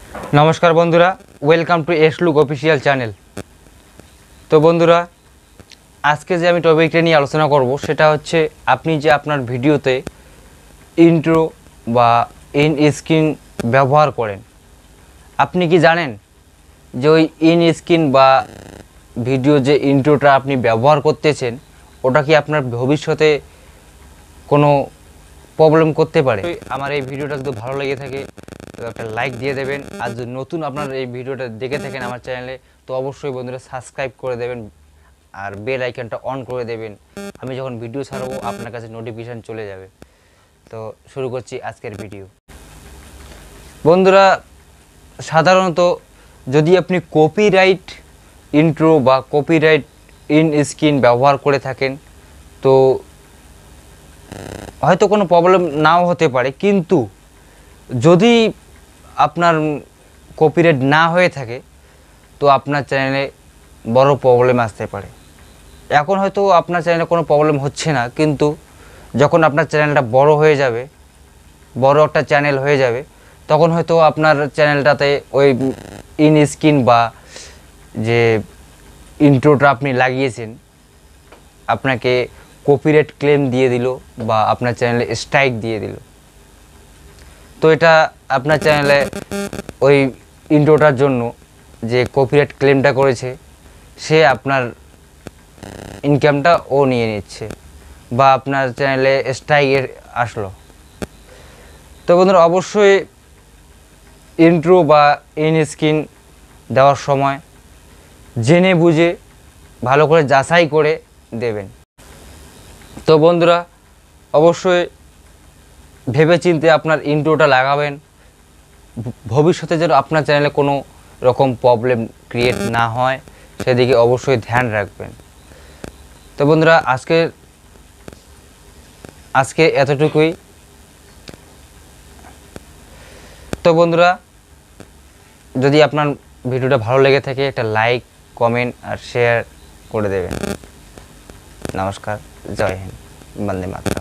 नमस्कार बंधुरा welcome to S look official channel. तो बंधुरा आज के जो टपिकटा निये आलोचना करब सेटा होच्छे आपनी जे आपनार भिडियोते इंट्रो बा इन स्क्रीन व्यवहार करें आपनी कि जानें जे ओई इन स्क्रीन बा भिडियो जे इंट्रोटा आपनी व्यवहार करतेछेन ओटा कि आपनार भविष्यते कोनो प्रॉब्लेम करते पारे। आमार এই ভিডিওটা যদি ভালো লেগে থাকে তো একটা লাইক দিয়ে দেবেন, আর যদি নতুন আপনারা এই ভিডিওটা দেখে থাকেন আমার চ্যানেলে তো অবশ্যই বন্ধুরা সাবস্ক্রাইব করে দেবেন আর বেল আইকনটা অন করে দেবেন। আমি যখন ভিডিও ছাড়বো আপনার কাছে নোটিফিকেশন চলে যাবে। তো শুরু করছি আজকের ভিডিও। বন্ধুরা সাধারণত যদি আপনি কপিরাইট ইন্ট্রো বা কপিরাইট ইন স্ক্রিন ব্যবহার করে থাকেন তো হয়তো কোনো প্রবলেম নাও হতে পারে, কিন্তু যদি আপনার কপিরাইট না হয়ে থাকে তো আপনার চ্যানেলে বড় প্রবলেম আসতে পারে। এখন হয়তো আপনার চ্যানেলে কোনো প্রবলেম হচ্ছে না, কিন্তু যখন আপনার চ্যানেলটা বড় হয়ে যাবে, বড় একটা চ্যানেল হয়ে যাবে, তখন হয়তো আপনার চ্যানেলটাতে ওই ইন স্ক্রিন বা যে ইন্ট্রোটা আপনি লাগিয়েছেন আপনাকে কপিরাইট ক্লেম দিয়ে দিল বা আপনার চ্যানেলে স্ট্রাইক দিয়ে দিল। তো এটা আপনার চ্যানেলে ওই ইন্ট্রোটার জন্য যে কপিরাইট ক্লেমটা করেছে সে আপনার ইনকামটা ও নিয়ে নিচ্ছে বা আপনার চ্যানেলে স্ট্রাইক আসলো। তো বন্ধুরা অবশ্যই ইন্ট্রো বা ইন স্ক্রিন দেওয়ার সময় জেনে বুঝে ভালো করে যাচাই করে দেবেন। তো বন্ধুরা অবশ্যই ভেবেচিন্তে আপনার ইন্ট্রোটা লাগাবেন, ভবিষ্যতে যেন আপনার চ্যানেলে কোনো রকম প্রবলেম ক্রিয়েট না হয় সেদিকে অবশ্যই ধ্যান রাখবেন। তো বন্ধুরা আজকে এতটুকুই। তো বন্ধুরা যদি আপনার ভিডিওটা ভালো লেগে থাকে একটা লাইক কমেন্ট আর শেয়ার করে দেবেন। নমস্কার, জয় হিন্দ, বন্দে মাতরম।